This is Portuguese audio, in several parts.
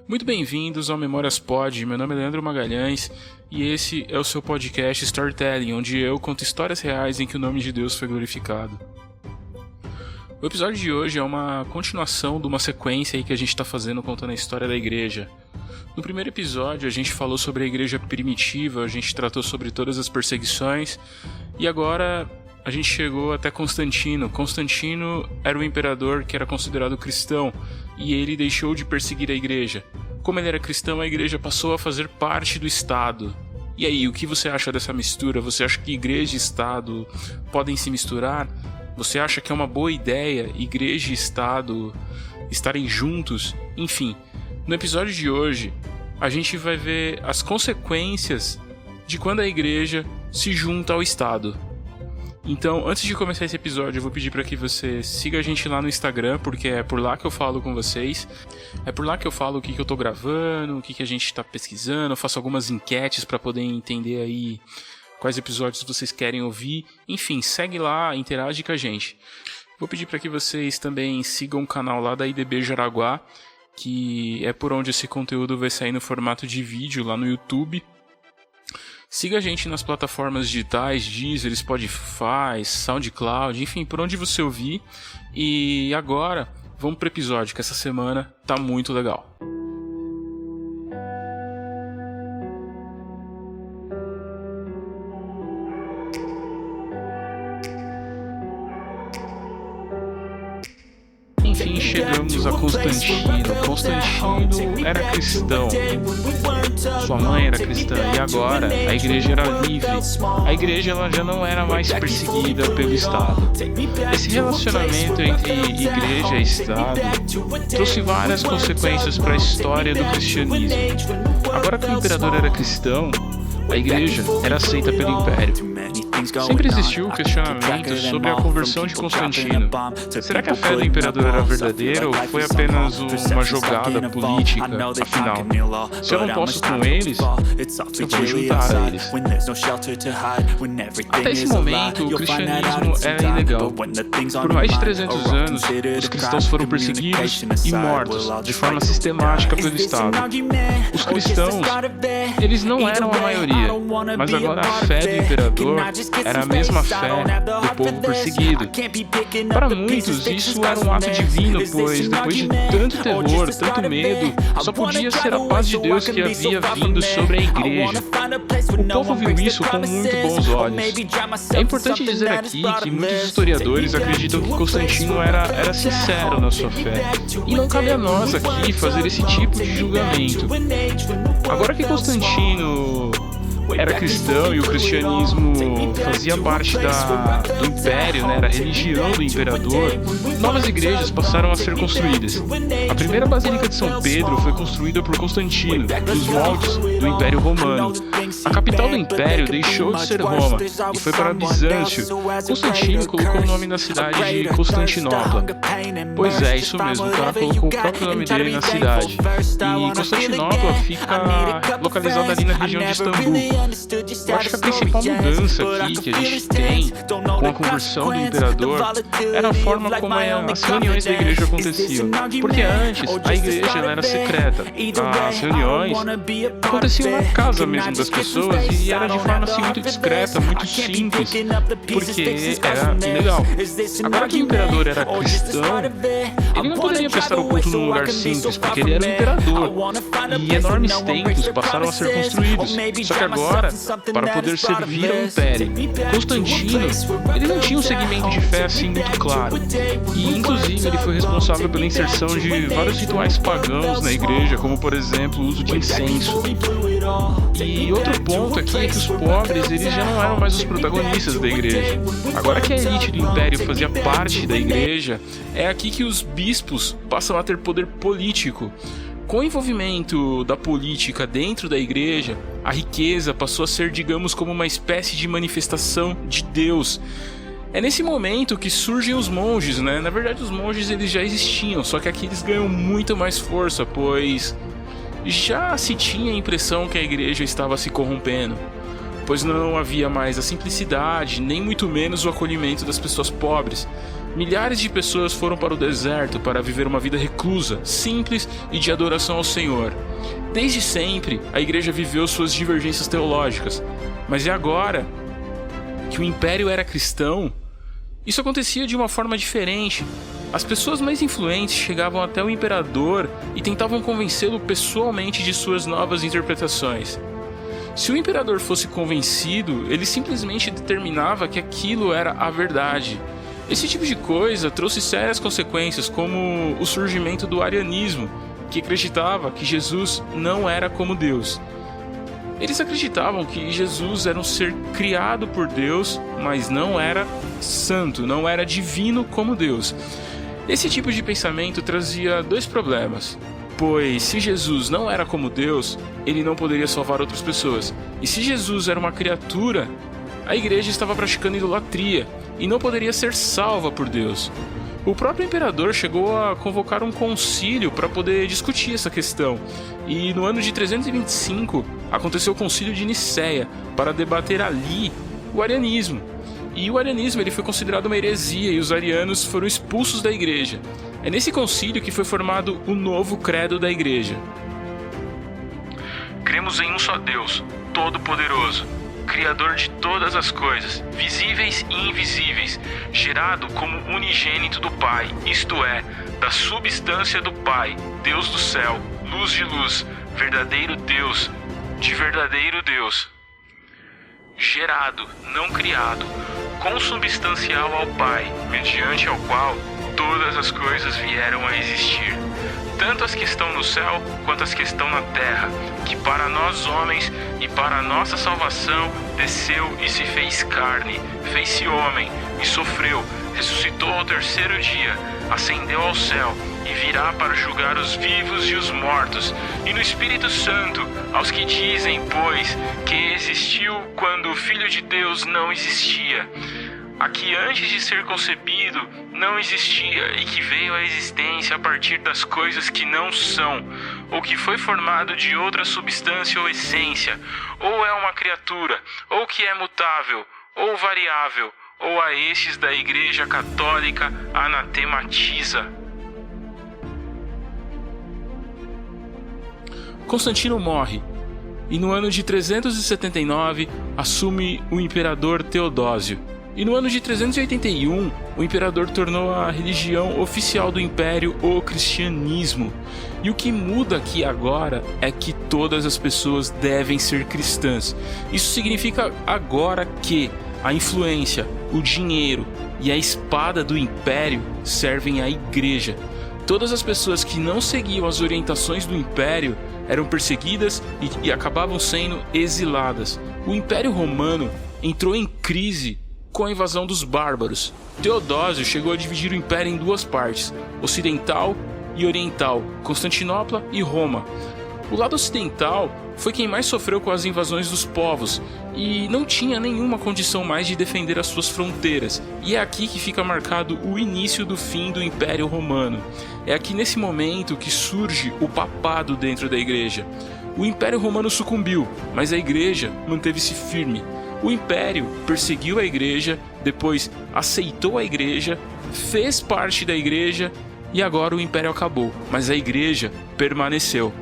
Muito bem-vindos ao Memórias Pod, meu nome é Leandro Magalhães e esse é o seu podcast Storytelling, onde eu conto histórias reais em que o nome de Deus foi glorificado. O episódio de hoje é uma continuação de uma sequência aí que a gente está fazendo contando a história da igreja. No primeiro episódio a gente falou sobre a igreja primitiva, a gente tratou sobre todas as perseguições e agora a gente chegou até Constantino. Constantino era o imperador que era considerado cristão e ele deixou de perseguir a igreja. Como ele era cristão, a igreja passou a fazer parte do Estado. E aí, o que você acha dessa mistura? Você acha que igreja e Estado podem se misturar? Você acha que é uma boa ideia igreja e Estado estarem juntos? Enfim, no episódio de hoje, a gente vai ver as consequências de quando a igreja se junta ao Estado. Então, antes de começar esse episódio, eu vou pedir para que você siga a gente lá no Instagram, porque é por lá que eu falo com vocês. É por lá que eu falo o que eu tô gravando, o que a gente tá pesquisando, eu faço algumas enquetes para poder entender aí quais episódios vocês querem ouvir. Enfim, segue lá, interage com a gente. Vou pedir para que vocês também sigam o canal lá da IDB Jaraguá, que é por onde esse conteúdo vai sair no formato de vídeo lá no YouTube. Siga a gente nas plataformas digitais, Deezer, Spotify, SoundCloud, enfim, por onde você ouvir. E agora, vamos pro episódio, que essa semana tá muito legal. Enfim, chegamos a Constantino. Constantino era cristão, sua mãe era cristã e agora a igreja era livre. A igreja ela já não era mais perseguida pelo Estado. Esse relacionamento entre igreja e Estado trouxe várias consequências para a história do cristianismo. Agora que o imperador era cristão, a igreja era aceita pelo império. Sempre existiu o questionamento sobre a conversão de Constantino. Será que a fé do imperador era verdadeira ou foi apenas uma jogada política? Afinal, se eu não posso com eles, eu vou juntar a eles. Até esse momento, o cristianismo era ilegal. Por mais de 300 anos, os cristãos foram perseguidos e mortos de forma sistemática pelo Estado. Os cristãos, eles não eram a maioria, mas agora a fé do imperador era a mesma fé do povo perseguido. Para muitos, isso era um ato divino, pois depois de tanto terror, tanto medo, só podia ser a paz de Deus que havia vindo sobre a igreja. O povo viu isso com muito bons olhos. É importante dizer aqui que muitos historiadores acreditam que Constantino era sincero na sua fé. E não cabe a nós aqui fazer esse tipo de julgamento. Agora que Constantino era cristão e o cristianismo fazia parte do império, né, era a religião do imperador, novas igrejas passaram a ser construídas. A primeira Basílica de São Pedro foi construída por Constantino, dos moldes do Império Romano. A capital do império deixou de ser Roma e foi para Bizâncio. Constantino colocou o nome da cidade de Constantinopla. Pois é, isso mesmo, o cara colocou o próprio nome dele na cidade. E Constantinopla fica localizada ali na região de Istambul. Eu acho que a principal mudança aqui que a gente tem com a conversão do imperador era a forma como as reuniões da igreja aconteciam. Porque antes a igreja ela era secreta. As reuniões aconteciam na casa mesmo das pessoas e era de forma assim muito discreta, muito simples, porque era ilegal. Agora que o imperador era cristão, ele não poderia prestar o culto num lugar simples, porque ele era o imperador. E enormes templos passaram a ser construídos. Só que agora, para poder servir ao império, Constantino, ele não tinha um segmento de fé assim muito claro. E inclusive ele foi responsável pela inserção de vários rituais pagãos na igreja, como por exemplo o uso de incenso. E outro ponto aqui é que os pobres eles já não eram mais os protagonistas da igreja. Agora que a elite do império fazia parte da igreja, é aqui que os bispos passam a ter poder político. Com o envolvimento da política dentro da igreja, a riqueza passou a ser, digamos, como uma espécie de manifestação de Deus. É nesse momento que surgem os monges, né? Na verdade, os monges eles já existiam, só que aqui eles ganham muito mais força, pois já se tinha a impressão que a igreja estava se corrompendo, pois não havia mais a simplicidade, nem muito menos o acolhimento das pessoas pobres. Milhares de pessoas foram para o deserto para viver uma vida reclusa, simples e de adoração ao Senhor. Desde sempre, a igreja viveu suas divergências teológicas, mas e agora que o império era cristão, isso acontecia de uma forma diferente. As pessoas mais influentes chegavam até o imperador e tentavam convencê-lo pessoalmente de suas novas interpretações. Se o imperador fosse convencido, ele simplesmente determinava que aquilo era a verdade. Esse tipo de coisa trouxe sérias consequências, como o surgimento do arianismo, que acreditava que Jesus não era como Deus. Eles acreditavam que Jesus era um ser criado por Deus, mas não era santo, não era divino como Deus. Esse tipo de pensamento trazia dois problemas, pois se Jesus não era como Deus, ele não poderia salvar outras pessoas. E se Jesus era uma criatura, a igreja estava praticando idolatria e não poderia ser salva por Deus. O próprio imperador chegou a convocar um concílio para poder discutir essa questão, e no ano de 325 aconteceu o concílio de Nicéia para debater ali o arianismo. E o arianismo ele foi considerado uma heresia e os arianos foram expulsos da igreja. É nesse concílio que foi formado o novo credo da igreja. Cremos em um só Deus, Todo-Poderoso, Criador de todas as coisas, visíveis e invisíveis, gerado como unigênito do Pai, isto é, da substância do Pai, Deus do céu, luz de luz, verdadeiro Deus, de verdadeiro Deus. Gerado, não criado, consubstancial ao Pai, mediante ao qual todas as coisas vieram a existir, tanto as que estão no céu quanto as que estão na terra, que para nós homens e para a nossa salvação desceu e se fez carne, fez-se homem e sofreu, ressuscitou ao terceiro dia, ascendeu ao céu e virá para julgar os vivos e os mortos, e no Espírito Santo, aos que dizem, pois, que existiu quando o Filho de Deus não existia, a que antes de ser concebido não existia e que veio à existência a partir das coisas que não são, ou que foi formado de outra substância ou essência, ou é uma criatura, ou que é mutável, ou variável, ou a estes da Igreja Católica anatematiza. Constantino morre, e no ano de 379 assume o imperador Teodósio. E no ano de 381, o imperador tornou a religião oficial do império o cristianismo. E o que muda aqui agora é que todas as pessoas devem ser cristãs. Isso significa agora que a influência, o dinheiro e a espada do império servem à igreja. Todas as pessoas que não seguiam as orientações do império eram perseguidas e acabavam sendo exiladas. O Império Romano entrou em crise com a invasão dos bárbaros. Teodósio chegou a dividir o império em duas partes, ocidental e oriental, Constantinopla e Roma. O lado ocidental foi quem mais sofreu com as invasões dos povos e não tinha nenhuma condição mais de defender as suas fronteiras. E é aqui que fica marcado o início do fim do Império Romano. É aqui nesse momento que surge o papado dentro da igreja. O Império Romano sucumbiu, mas a igreja manteve-se firme. O império perseguiu a igreja, depois aceitou a igreja, fez parte da igreja e agora o império acabou, mas a igreja permaneceu.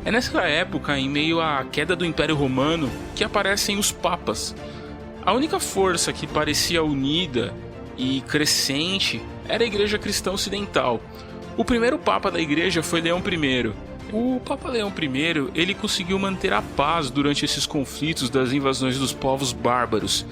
É nessa época, em meio à queda do Império Romano, que aparecem os papas. A única força que parecia unida e crescente era a igreja cristã ocidental. O primeiro papa da igreja foi Leão I. O Papa Leão I, ele conseguiu manter a paz durante esses conflitos das invasões dos povos bárbaros.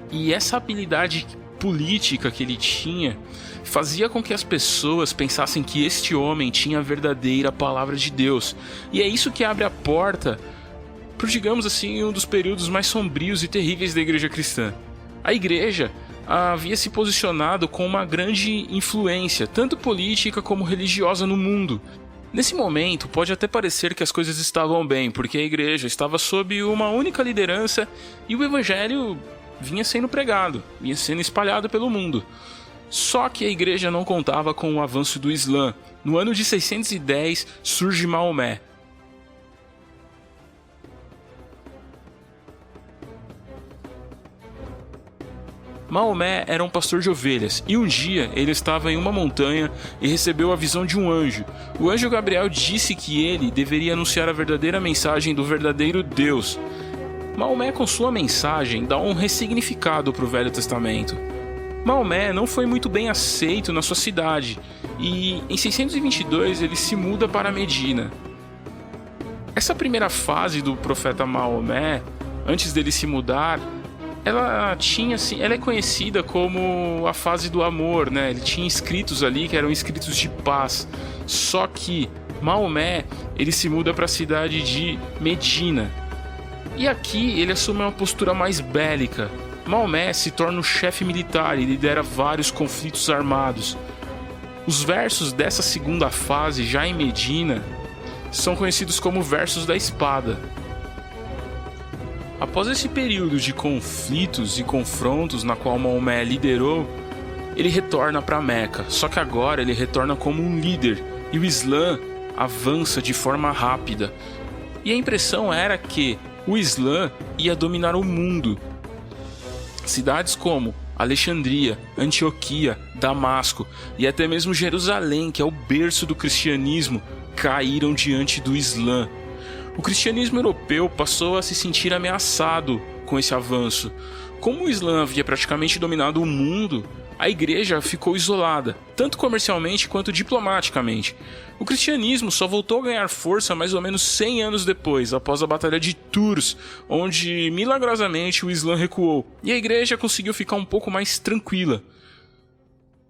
E essa habilidade política que ele tinha fazia com que as pessoas pensassem que este homem tinha a verdadeira palavra de Deus. E é isso que abre a porta para, digamos assim, um dos períodos mais sombrios e terríveis da igreja cristã. A igreja havia se posicionado com uma grande influência, tanto política como religiosa no mundo. Nesse momento, pode até parecer que as coisas estavam bem, porque a igreja estava sob uma única liderança e o evangelho vinha sendo pregado, vinha sendo espalhado pelo mundo. Só que a igreja não contava com o avanço do Islã. No ano de 610 surge Maomé. Maomé era um pastor de ovelhas, e um dia ele estava em uma montanha e recebeu a visão de um anjo. O anjo Gabriel disse que ele deveria anunciar a verdadeira mensagem do verdadeiro Deus. Maomé, com sua mensagem, dá um ressignificado para o Velho Testamento. Maomé não foi muito bem aceito na sua cidade, e em 622 ele se muda para Medina. Essa primeira fase do profeta Maomé, antes dele se mudar, ela é conhecida como a fase do amor, né? Ele tinha escritos ali que eram escritos de paz. Só que Maomé, ele se muda para a cidade de Medina. E aqui ele assume uma postura mais bélica. Maomé se torna o chefe militar e lidera vários conflitos armados. Os versos dessa segunda fase, já em Medina, são conhecidos como versos da espada. Após esse período de conflitos e confrontos na qual Maomé liderou, ele retorna para Meca, só que agora ele retorna como um líder e o Islã avança de forma rápida. E a impressão era que o Islã ia dominar o mundo. Cidades como Alexandria, Antioquia, Damasco e até mesmo Jerusalém, que é o berço do cristianismo, caíram diante do Islã. O cristianismo europeu passou a se sentir ameaçado com esse avanço. Como o Islã havia praticamente dominado o mundo, a igreja ficou isolada, tanto comercialmente quanto diplomaticamente. O cristianismo só voltou a ganhar força mais ou menos 100 anos depois, após a Batalha de Tours, onde milagrosamente o Islã recuou, e a igreja conseguiu ficar um pouco mais tranquila.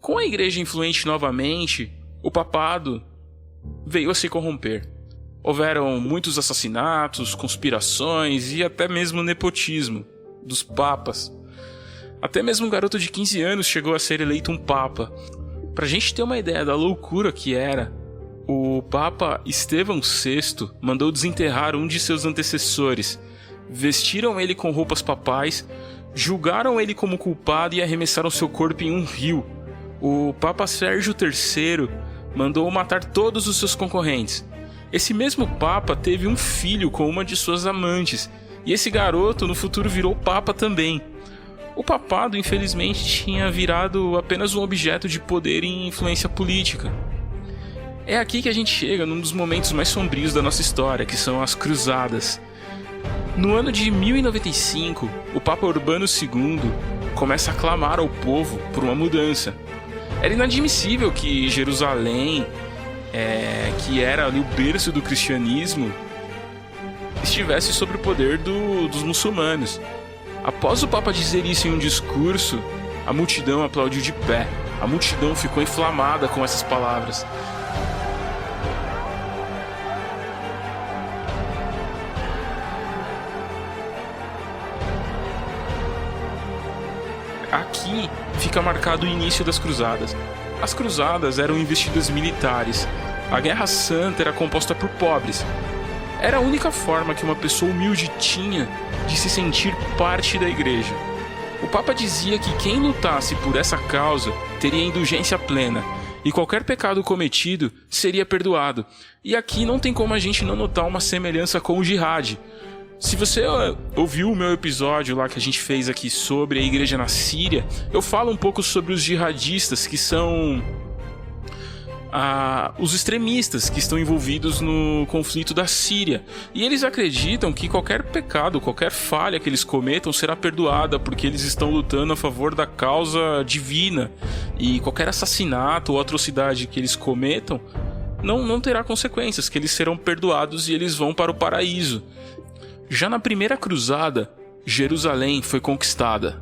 Com a igreja influente novamente, o papado veio a se corromper. Houveram muitos assassinatos, conspirações e até mesmo nepotismo dos papas. Até mesmo um garoto de 15 anos chegou a ser eleito um papa. Pra gente ter uma ideia da loucura que era, o Papa Estevão VI mandou desenterrar um de seus antecessores. Vestiram ele com roupas papais, julgaram ele como culpado e arremessaram seu corpo em um rio. O Papa Sérgio III mandou matar todos os seus concorrentes. Esse mesmo Papa teve um filho com uma de suas amantes, e esse garoto no futuro virou Papa também. O papado, infelizmente, tinha virado apenas um objeto de poder e influência política. É aqui que a gente chega num dos momentos mais sombrios da nossa história, que são as Cruzadas. No ano de 1095, o Papa Urbano II começa a clamar ao povo por uma mudança. Era inadmissível que Jerusalém, que era ali o berço do cristianismo, estivesse sob o poder dos muçulmanos. Após o Papa dizer isso em um discurso, a multidão aplaudiu de pé. A multidão ficou inflamada com essas palavras. Aqui fica marcado o início das Cruzadas. As Cruzadas eram investidas militares. A Guerra Santa era composta por pobres. Era a única forma que uma pessoa humilde tinha de se sentir parte da igreja. O Papa dizia que quem lutasse por essa causa teria indulgência plena, e qualquer pecado cometido seria perdoado. E aqui não tem como a gente não notar uma semelhança com o jihad. Se você ouviu o meu episódio lá que a gente fez aqui sobre a igreja na Síria, eu falo um pouco sobre os jihadistas, que são os extremistas que estão envolvidos no conflito da Síria. E eles acreditam que qualquer pecado, qualquer falha que eles cometam será perdoada, porque eles estão lutando a favor da causa divina. E qualquer assassinato ou atrocidade que eles cometam não terá consequências, que eles serão perdoados e eles vão para o paraíso. Já na primeira cruzada, Jerusalém foi conquistada.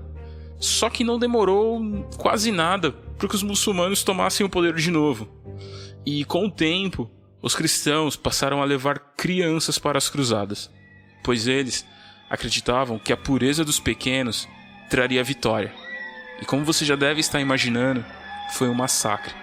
Só que não demorou quase nada para que os muçulmanos tomassem o poder de novo. E com o tempo, os cristãos passaram a levar crianças para as cruzadas, pois eles acreditavam que a pureza dos pequenos traria a vitória. E como você já deve estar imaginando, foi um massacre.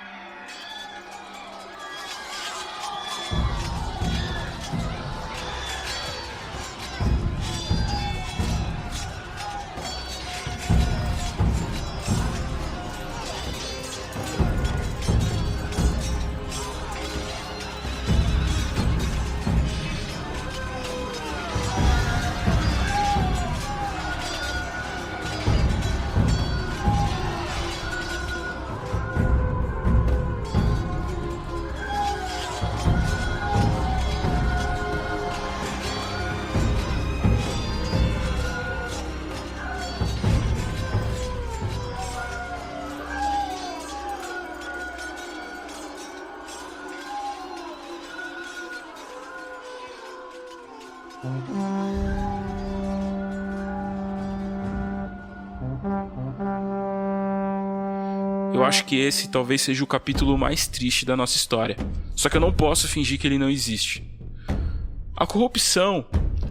Eu acho que esse talvez seja o capítulo mais triste da nossa história. Só que eu não posso fingir que ele não existe. A corrupção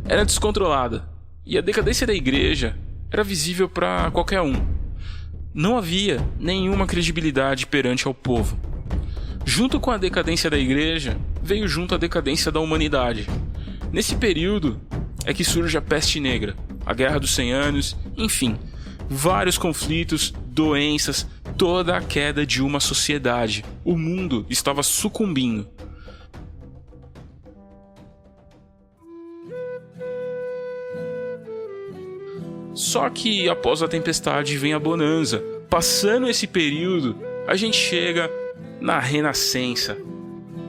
era descontrolada e a decadência da igreja era visível para qualquer um. Não havia nenhuma credibilidade perante ao povo. Junto com a decadência da igreja, veio junto a decadência da humanidade. Nesse período é que surge a peste negra, a Guerra dos 100 Anos, enfim, vários conflitos, doenças, toda a queda de uma sociedade. O mundo estava sucumbindo. Só que após a tempestade vem a bonança. Passando esse período, a gente chega na Renascença.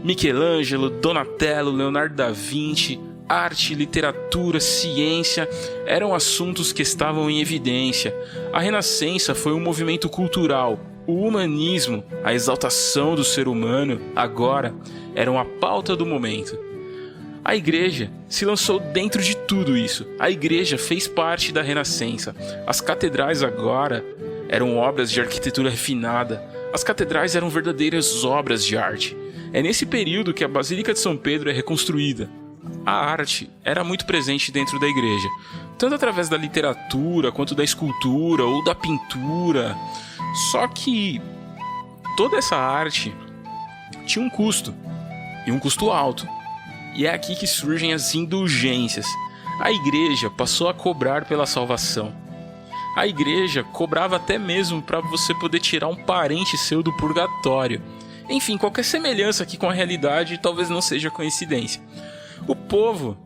Michelangelo, Donatello, Leonardo da Vinci, arte, literatura, ciência eram assuntos que estavam em evidência. A Renascença foi um movimento cultural. O humanismo, a exaltação do ser humano, agora eram a pauta do momento. A igreja se lançou dentro de tudo isso. A igreja fez parte da Renascença. As catedrais agora eram obras de arquitetura refinada. As catedrais eram verdadeiras obras de arte. É nesse período que a Basílica de São Pedro é reconstruída. A arte era muito presente dentro da igreja, tanto através da literatura, quanto da escultura ou da pintura. Só que toda essa arte tinha um custo, e um custo alto. E é aqui que surgem as indulgências. A igreja passou a cobrar pela salvação. A igreja cobrava até mesmo para você poder tirar um parente seu do purgatório. Enfim, qualquer semelhança aqui com a realidade talvez não seja coincidência. O povo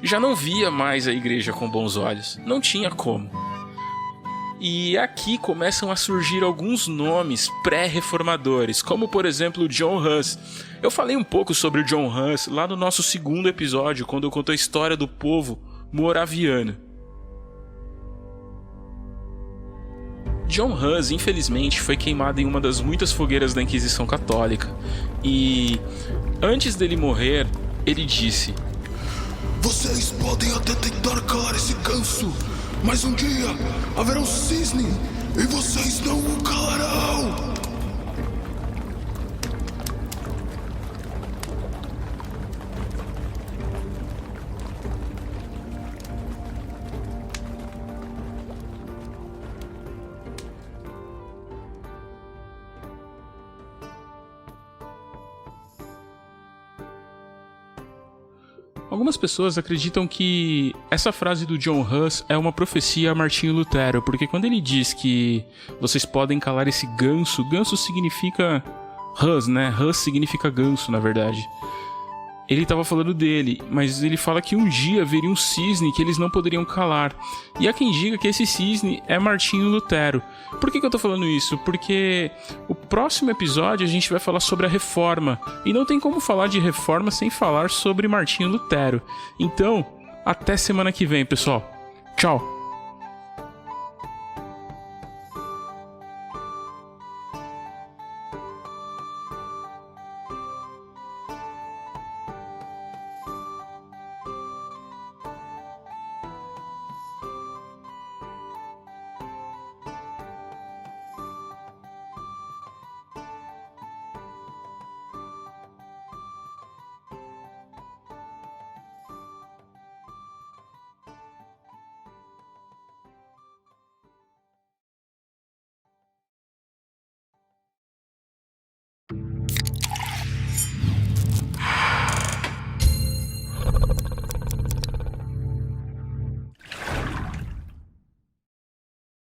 já não via mais a igreja com bons olhos. Não tinha como. E aqui começam a surgir alguns nomes pré-reformadores, como por exemplo John Huss. Eu falei um pouco sobre o John Huss lá no nosso segundo episódio, quando eu conto a história do povo moraviano. John Huss, infelizmente, foi queimado em uma das muitas fogueiras da Inquisição Católica. E antes dele morrer, ele disse: "Vocês podem até tentar calar esse ganso, mas um dia haverá um cisne e vocês não o calarão." Algumas pessoas acreditam que essa frase do John Huss é uma profecia a Martinho Lutero, porque quando ele diz que vocês podem calar esse ganso, ganso significa Huss, né? Huss significa ganso, na verdade. Ele estava falando dele, mas ele fala que um dia haveria um cisne que eles não poderiam calar. E há quem diga que esse cisne é Martinho Lutero. Por que eu tô falando isso? Porque o próximo episódio a gente vai falar sobre a Reforma. E não tem como falar de Reforma sem falar sobre Martinho Lutero. Então, até semana que vem, pessoal. Tchau!